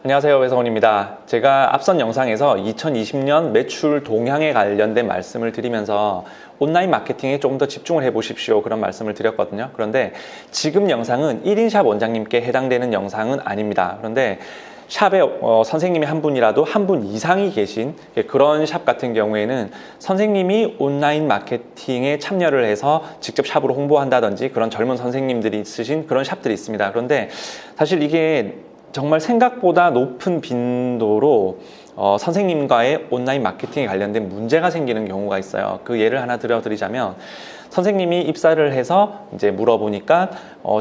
안녕하세요, 배성훈입니다. 제가 앞선 영상에서 2020년 매출 동향에 관련된 말씀을 드리면서 온라인 마케팅에 조금 더 집중을 해 보십시오, 그런 말씀을 드렸거든요. 그런데 지금 영상은 1인 샵 원장님께 해당되는 영상은 아닙니다. 그런데 샵에 선생님이 한 분이라도 한 분 이상이 계신 그런 샵 같은 경우에는 선생님이 온라인 마케팅에 참여를 해서 직접 샵으로 홍보한다든지 그런 젊은 선생님들이 있으신 그런 샵들이 있습니다. 그런데 사실 이게 정말 생각보다 높은 빈도로 선생님과의 온라인 마케팅에 관련된 문제가 생기는 경우가 있어요. 그 예를 하나 들어드리자면, 선생님이 입사를 해서 이제 물어보니까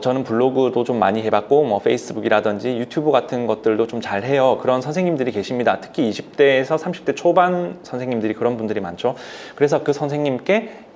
저는 블로그도 좀 많이 해봤고 뭐 페이스북이라든지 유튜브 같은 것들도 좀 잘해요, 그런 선생님들이 계십니다. 특히 20대에서 30대 초반 선생님들이 그런 분들이 많죠. 그래서 그 선생님께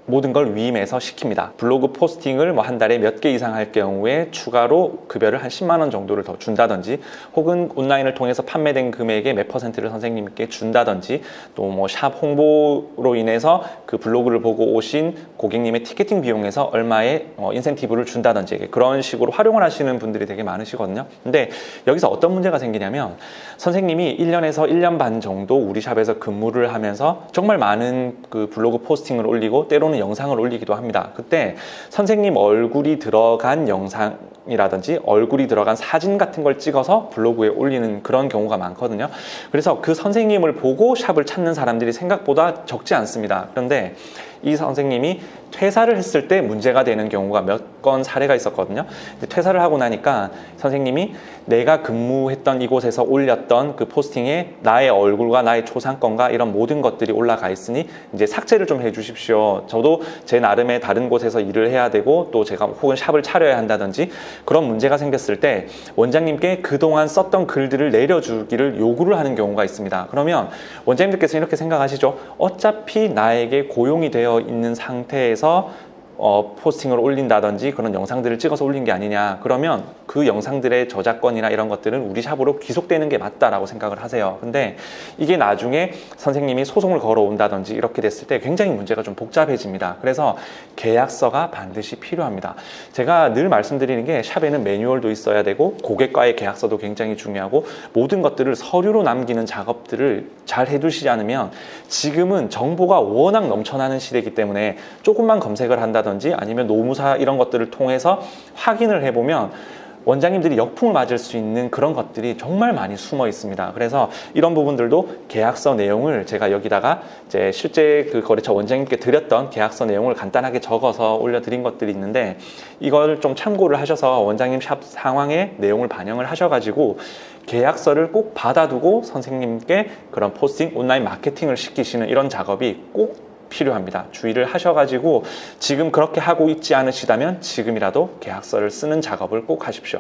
모든 걸 위임해서 시킵니다. 블로그 포스팅을 뭐 한 달에 몇 개 이상 할 경우에 추가로 급여를 한 10만 원 정도를 더 준다든지, 혹은 온라인을 통해서 판매된 금액의 몇 퍼센트를 선생님께 준다든지, 또 뭐 샵 홍보로 인해서 그 블로그를 보고 오신 고객님의 티켓팅 비용에서 얼마의 인센티브를 준다든지, 그런 식으로 활용을 하시는 분들이 되게 많으시거든요. 근데 여기서 어떤 문제가 생기냐면, 선생님이 1년에서 1년 반 정도 우리 샵에서 근무를 하면서 정말 많은 그 블로그 포스팅을 올리고 때로는 영상을 올리기도 합니다. 그때 선생님 얼굴이 들어간 영상이라든지 얼굴이 들어간 사진 같은 걸 찍어서 블로그에 올리는 그런 경우가 많거든요. 그래서 그 선생님을 보고 샵을 찾는 사람들이 생각보다 적지 않습니다. 그런데 이 선생님이 퇴사를 했을 때 문제가 되는 경우가 몇 건 사례가 있었거든요. 퇴사를 하고 나니까 선생님이 내가 근무했던 이곳에서 올렸던 그 포스팅에 나의 얼굴과 나의 초상권과 이런 모든 것들이 올라가 있으니 이제 삭제를 좀 해주십시오. 저도 제 나름의 다른 곳에서 일을 해야 되고 또 제가 혹은 샵을 차려야 한다든지 그런 문제가 생겼을 때 원장님께 그동안 썼던 글들을 내려주기를 요구를 하는 경우가 있습니다. 그러면 원장님들께서 이렇게 생각하시죠. 어차피 나에게 고용이 되어 있는 상태에서 포스팅을 올린다든지 그런 영상들을 찍어서 올린 게 아니냐, 그러면 그 영상들의 저작권이나 이런 것들은 우리 샵으로 귀속되는 게 맞다라고 생각을 하세요. 근데 이게 나중에 선생님이 소송을 걸어온다든지 이렇게 됐을 때 굉장히 문제가 좀 복잡해집니다. 그래서 계약서가 반드시 필요합니다. 제가 늘 말씀드리는 게, 샵에는 매뉴얼도 있어야 되고 고객과의 계약서도 굉장히 중요하고, 모든 것들을 서류로 남기는 작업들을 잘 해두시지 않으면, 지금은 정보가 워낙 넘쳐나는 시대이기 때문에 조금만 검색을 한다든지 아니면 노무사 이런 것들을 통해서 확인을 해보면 원장님들이 역풍을 맞을 수 있는 그런 것들이 정말 많이 숨어 있습니다. 그래서 이런 부분들도 계약서 내용을 제가 여기다가 이제 실제 그 거래처 원장님께 드렸던 계약서 내용을 간단하게 적어서 올려드린 것들이 있는데, 이걸 좀 참고를 하셔서 원장님 샵 상황의 내용을 반영을 하셔가지고 계약서를 꼭 받아두고 선생님께 그런 포스팅, 온라인 마케팅을 시키시는 이런 작업이 꼭 필요합니다. 주의를 하셔가지고 지금 그렇게 하고 있지 않으시다면 지금이라도 계약서를 쓰는 작업을 꼭 하십시오.